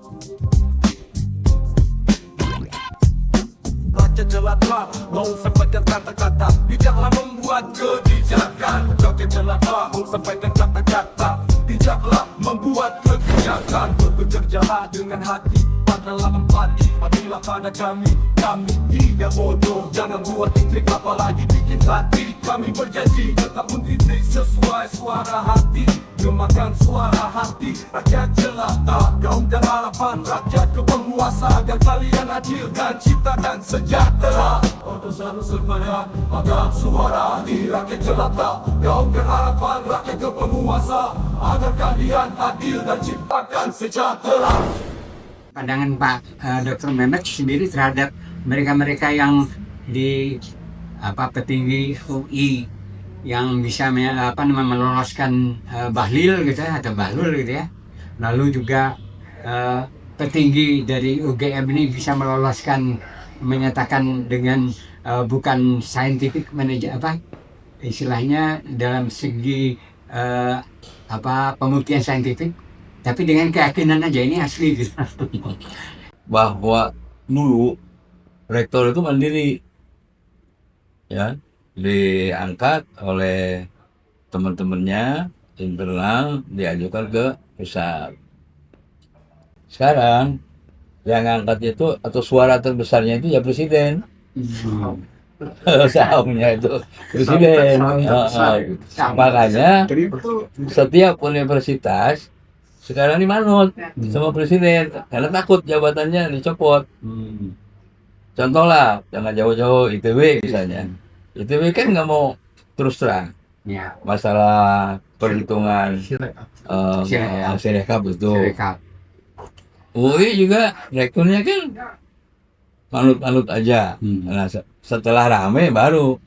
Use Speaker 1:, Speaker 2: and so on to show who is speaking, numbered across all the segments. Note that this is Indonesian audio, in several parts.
Speaker 1: Raja jelata mau sampaikan kata-kata, bijaklah membuat kebijakan. Raja jelata mau sampaikan kata-kata, bijaklah membuat kebijakan. Bekerjalah dengan hati, padalah empati, patuhilah pada kami. Kami tidak bodoh, jangan buat intrik apalagi bikin hati. Kami berjanji tetap mendidik sesuai suara hati, gemakan suara hati. Rakyat jelata, kaum dan harapan rakyat ke penguasa, agar kalian adil dan ciptakan sejahtera. Untuk selalu serbaya, agar suara di rakyat jelata, kaum dan harapan rakyat ke penguasa, agar kalian adil dan ciptakan sejahtera.
Speaker 2: Pandangan Pak Dr. Mehmet sendiri terhadap mereka-mereka yang di petinggi UI yang bisa meloloskan Bahlil gitu ya, atau Bahlul gitu ya. Lalu juga petinggi dari UGM ini bisa meloloskan, menyatakan dengan bukan scientific manager istilahnya dalam segi pembuktian saintifik, tapi dengan keyakinan aja ini asli gitu.
Speaker 3: Bahwa dulu rektor itu mandiri, ya, diangkat oleh teman-temannya internal, diajukan ke pusat. Sekarang yang angkat itu atau suara terbesarnya itu ya presiden. Sahamnya itu presiden. Makanya setiap universitas sekarang dimanut sama presiden karena takut jabatannya dicopot. Contoh lah, jangan jauh-jauh ITB misalnya. ITB kan nggak mau terus terang masalah perhitungan Sirekap itu. UI juga rektornya kan manut-manut aja. Nah, setelah rame baru.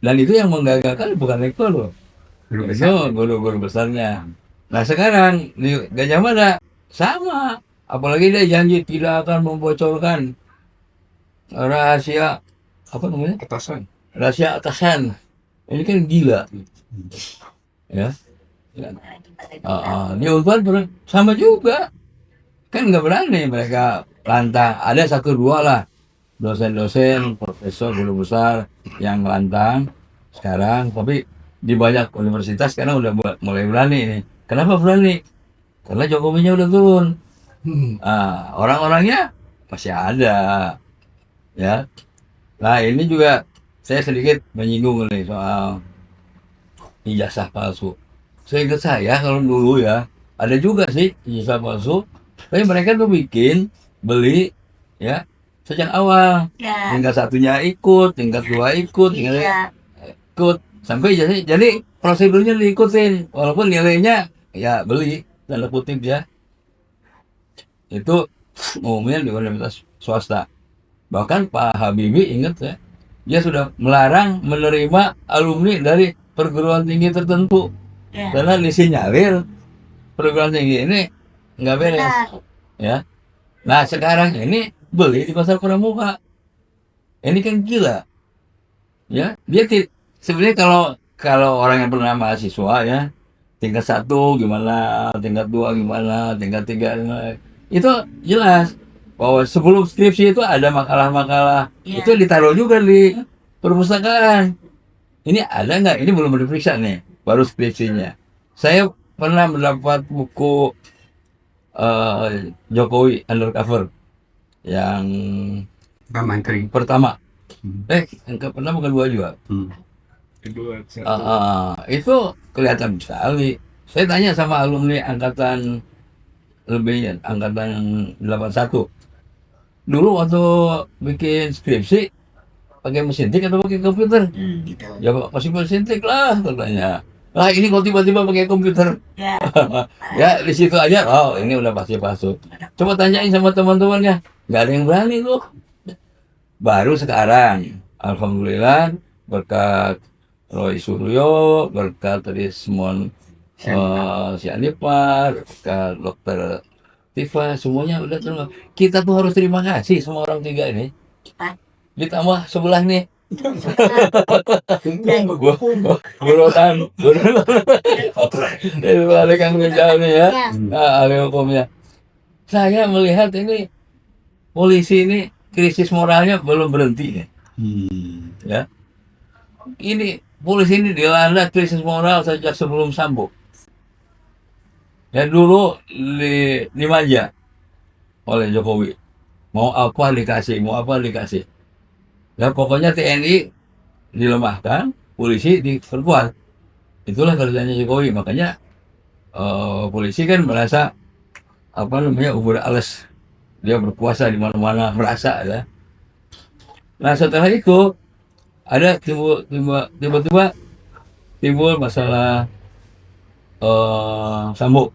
Speaker 3: Dan itu yang menggagalkan bukan rektor loh, itu guru-guru besarnya. Nah sekarang di Gajah Mada sama, apalagi dia janji tidak akan membocorkan rahasia rahasia atasan. Ini kan gila, ya. Di Unpad sama juga, kan nggak berani mereka lantang. Ada satu dua lah dosen-dosen, profesor, guru besar yang lantang sekarang, tapi di banyak universitas sekarang udah mulai berani nih. Kenapa berani? Karena Jokowinya udah turun. Orang-orangnya masih ada, ya. Nah ini juga saya sedikit menyinggung nih soal ijazah palsu. Seingat saya kalau dulu ya ada juga sih ijazah palsu, tapi mereka tuh bikin, beli, ya, sejak awal. Tingkat satunya ikut, tingkat dua ikut, ikut sampai jadi prosedurnya diikutin walaupun nilainya ya beli tanda kutip ya. Itu umumnya di universitas swasta. Bahkan Pak Habibie ingat ya, dia sudah melarang menerima alumni dari perguruan tinggi tertentu karena disinyalir perguruan tinggi ini nggak beres, ya. Nah sekarang ini beli di pasar pramuka, ini kan gila, ya. Dia sebenarnya kalau orang yang pernah mahasiswa ya, tingkat 1 gimana, tingkat 2 gimana, tingkat 3 gimana, itu jelas bahwa sebelum skripsi itu ada makalah-makalah, itu ditaruh juga di perpustakaan. Ini ada nggak? Ini belum diperiksa nih, baru skripsinya. Saya pernah mendapat buku Jokowi Undercover yang
Speaker 2: Menteri
Speaker 3: pertama. Yang pertama kedua juga. Itu kelihatan sekali. Saya tanya sama alumni angkatan lebihnya, angkatan 81. Dulu waktu bikin skripsi pakai mesin tik atau pakai komputer? Ya masih mesin tik lah katanya. Lah ini kok tiba-tiba pakai komputer? Ya di situ aja. Oh ini udah pasti palsu. Coba tanyain sama teman-temannya, nggak ada yang berani tuh. Baru sekarang, alhamdulillah berkat Roy Suryo, berkat Rismon Sianipar, berkat Dokter Tifa, semuanya udah terima. Kita tuh harus terima kasih sama orang tiga ini. Ditambah sebelah nih. Burotan. Dari Kang Rizal nih ya. Ahli hukumnya. saya melihat ini polisi ini krisis moralnya belum berhenti ya. Ini polisi ini dilanda krisis moral sejak sebelum Sambo. Ya dulu dimanja oleh Jokowi. Mau apa dikasih, mau apa dikasih. Ya pokoknya TNI dilemahkan, polisi diperkuat. Itulah kerjanya Jokowi. Makanya polisi kan merasa apa namanya ubur alas, dia berkuasa di mana-mana, merasa ya. Nah setelah itu ada tiba-tiba timbul masalah Sambo,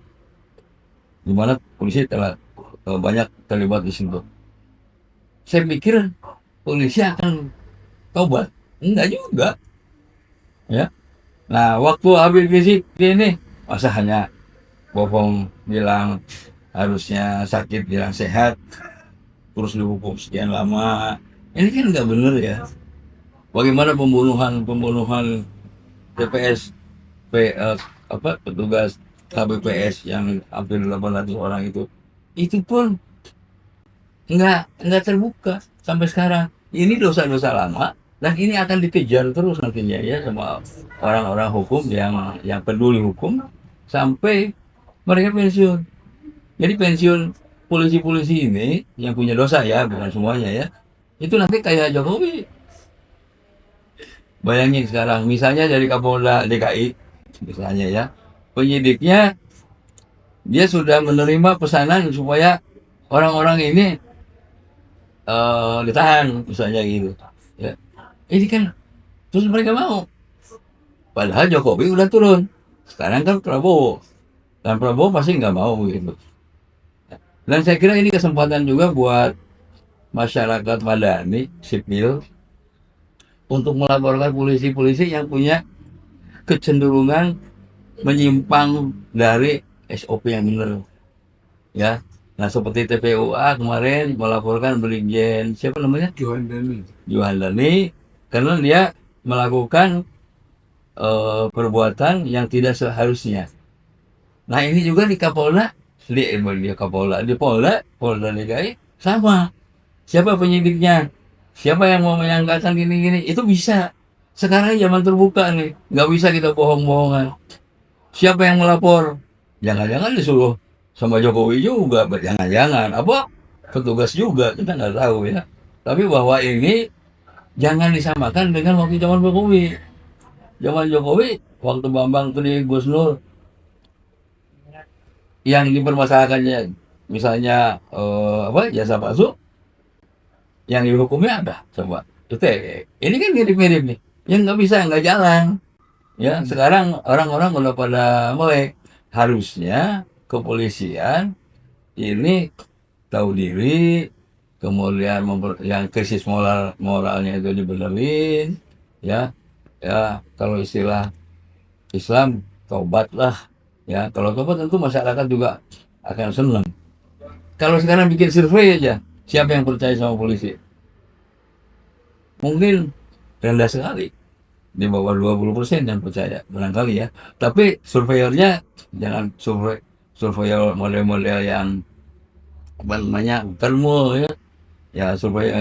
Speaker 3: di mana polisi telah banyak terlibat di situ. Saya pikir polisi akan tobat, enggak juga, ya. Nah waktu Habib Rizik ini masa hanya bohong bilang harusnya sakit bilang sehat, terus dihukum sekian lama. Ini kan nggak bener ya. Bagaimana pembunuhan TPS petugas KPPS yang hampir 800 orang itu pun nggak terbuka sampai sekarang. Ini dosa-dosa lama dan ini akan dikejar terus nantinya ya sama orang-orang hukum yang peduli hukum sampai mereka pensiun. Jadi pensiun polisi-polisi ini yang punya dosa ya, bukan semuanya ya. Itu nanti kayak Jokowi. Bayangin sekarang, misalnya dari Kapolda DKI, misalnya ya, penyidiknya dia sudah menerima pesanan supaya orang-orang ini ditahan, misalnya gitu. Ya. Ini kan, terus mereka mau. Padahal Jokowi udah turun. Sekarang kan Prabowo. Dan Prabowo pasti nggak mau gitu. Dan saya kira ini kesempatan juga buat masyarakat madani, sipil, untuk melaporkan polisi-polisi yang punya kecenderungan menyimpang dari SOP yang benar. Ya. Nah, seperti TPUA kemarin melaporkan Brigjen siapa namanya? Johandani karena dia melakukan perbuatan yang tidak seharusnya. Nah, ini juga di Kapolda, di Polda DKI sama. Siapa penyidiknya? Siapa yang mau menyangkakan gini-gini? Itu bisa. Sekarang zaman terbuka nih. Nggak bisa kita bohong-bohongan. Siapa yang melapor? Jangan-jangan disuruh sama Jokowi juga. Jangan-jangan. Apa? Petugas juga. Kita nggak tahu ya. Tapi bahwa ini jangan disamakan dengan waktu zaman Jokowi. Zaman Jokowi, waktu Bambang Tri Gusnur, yang dipermasalahkannya misalnya jasa palsu, yang dihukumnya apa coba itu ini kan mirip-mirip nih yang nggak bisa nggak jalan ya. Sekarang orang-orang udah pada melek, harusnya kepolisian ini tahu diri, kemudian yang krisis moralnya itu dibenerin ya. Kalau istilah Islam tobatlah ya. Kalau tobat tentu masyarakat juga akan senang. Kalau sekarang bikin survei aja, siapa yang percaya sama polisi? Mungkin rendah sekali, di bawah 20% yang percaya barangkali ya. Tapi surveyornya jangan surveyor model-model yang apa namanya termo ya, surveyor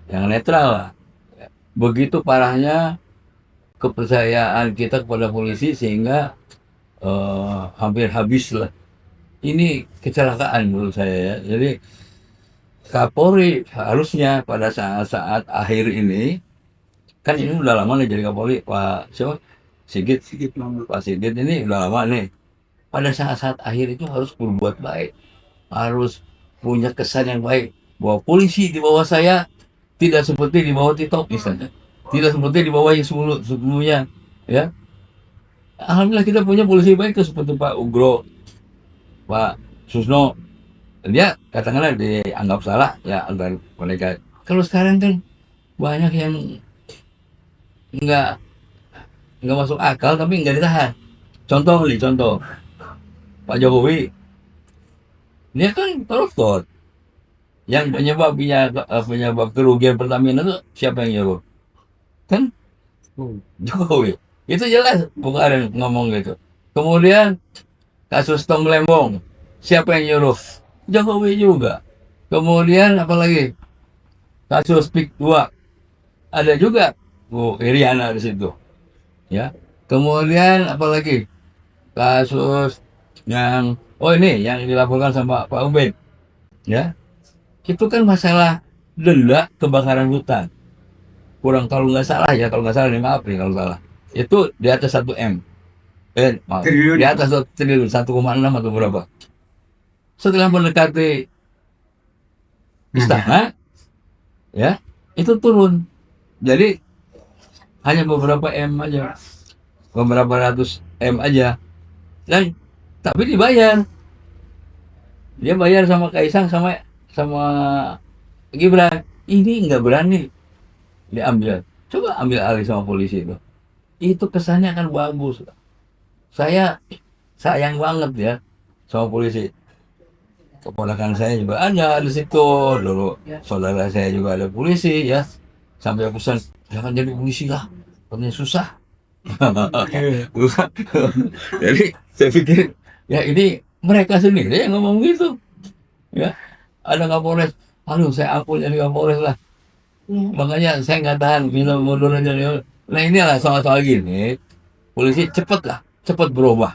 Speaker 3: yang netral lah. Begitu parahnya kepercayaan kita kepada polisi sehingga hampir habis lah. Ini kecelakaan menurut saya ya. Jadi Kapolri harusnya pada saat-saat akhir ini, kan ini udah lama nih jadi Kapolri, Pak siapa? Sigit Pak Sigit ini udah lama nih. Pada saat-saat akhir itu harus berbuat baik, harus punya kesan yang baik bahwa polisi di bawah saya tidak seperti di bawah Tito misalnya, tidak seperti di bawah yang sebelumnya ya. Alhamdulillah kita punya polisi baik tuh seperti Pak Ugro, Pak Susno. Dia katakanlah dianggap salah ya antar mereka. Kalau sekarang kan banyak yang nggak masuk akal tapi nggak ditahan. Contoh Pak Jokowi, dia kan koruptor. Yang penyebab kerugian Pertamina itu siapa yang nyuruh? Kan Jokowi. Itu jelas bukan ngomong gitu. Kemudian kasus Tong Lembong, siapa yang nyuruh? Jokowi juga. Kemudian apalagi kasus PIK 2 ada juga Bu Iriana di situ, ya. Kemudian apalagi kasus yang ini yang dilaporkan sama Pak Ubed, ya. Itu kan masalah denda kebakaran hutan. Kurang kalau nggak salah ya, kalau nggak salah nih maaf nih kalau salah. Itu di atas 1 M. Maaf,
Speaker 2: Triliun.
Speaker 3: di atas 1 triliun, 1,6 atau berapa. Setelah mendekati istana, ya, itu turun. Jadi hanya beberapa M aja, beberapa ratus M aja. Dan tapi dibayar. Dia bayar sama Kaisang sama sama Gibran. Ini nggak berani diambil. Coba ambil alih sama polisi itu. Itu kesannya kan bagus. Saya sayang banget ya sama polisi. Keponakan saya juga ada di situ dulu. Saudara saya juga ada polisi ya. Sampai aku pesan jangan jadi polisi lah, katanya susah. Susah. Jadi saya pikir ya ini mereka sendiri yang ngomong gitu. Ya ada Kapolres, aduh saya ampun jadi Kapolres lah. Makanya saya nggak tahan minum mundur aja. Nah inilah soal-soal gini, polisi cepat berubah,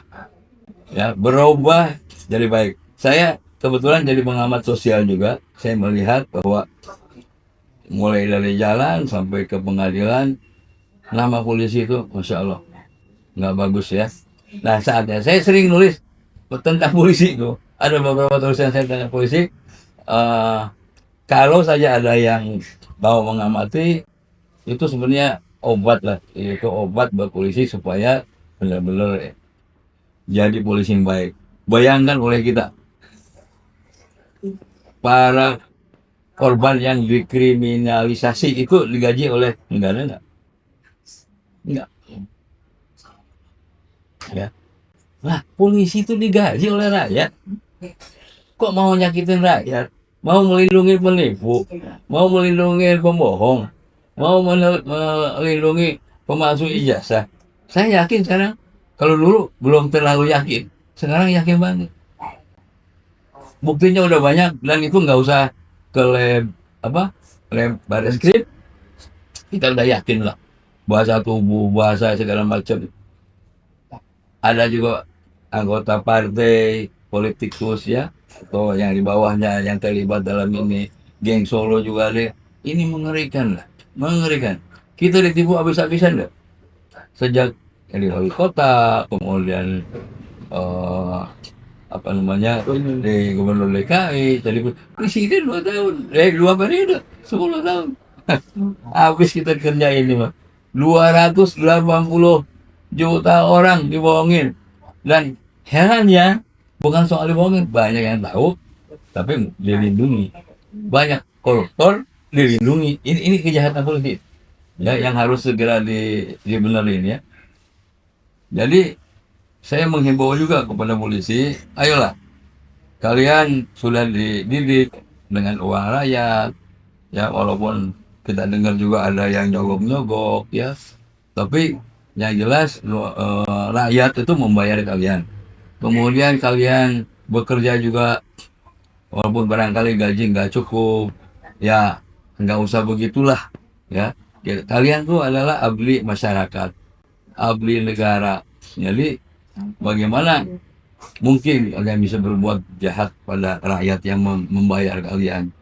Speaker 3: ya berubah jadi baik. Saya kebetulan jadi pengamat sosial juga, saya melihat bahwa mulai dari jalan sampai ke pengadilan, nama polisi itu, masya Allah, nggak bagus ya. Nah saatnya saya sering nulis tentang polisi itu, ada beberapa tulisan saya tentang polisi. Kalau saja ada yang mau mengamati, itu sebenarnya obat lah, itu obat buat polisi supaya benar-benar jadi polisi yang baik. Bayangkan oleh kita, para korban yang dikriminalisasi itu digaji oleh negara enggak? Enggak. Ya. Nah, polisi itu digaji oleh rakyat. Kok mau nyakitin rakyat? Mau melindungi penipu, mau melindungi pembohong, mau melindungi pemalsu ijazah. Saya yakin sekarang, kalau dulu belum terlalu yakin, sekarang yakin banget. Buktinya udah banyak dan itu nggak usah ke lab Barreskrim, kita udah yakin lah. Bahasa tubuh, bahasa segala macam. Ada juga anggota partai, politikus ya, atau yang di bawahnya yang terlibat dalam ini, geng Solo juga ada. Ini mengerikan lah, mengerikan. Kita ditipu habis-habisan dah. Sejak dari wali kota, kemudian di gubernur DKI, jadi presiden 2 tahun, 2 periode, 10 tahun. Habis kita kerja ini mah. 280 juta orang dibohongin. Dan herannya, bukan soal dibohongin, banyak yang tahu, tapi dilindungi. Banyak koruptor dilindungi. Ini kejahatan politik. Ya, yang harus segera dibenerin ya. Jadi saya menghimbau juga kepada polisi, ayolah, kalian sudah dididik dengan uang rakyat, ya walaupun kita dengar juga ada yang nyogok-nyogok, ya, tapi yang jelas rakyat itu membayar kalian. Kemudian kalian bekerja juga, walaupun barangkali gaji nggak cukup, ya nggak usah begitulah, ya. Kalian tuh adalah abdi masyarakat, abdi negara. Jadi bagaimana mungkin kalian bisa berbuat jahat pada rakyat yang membayar kalian?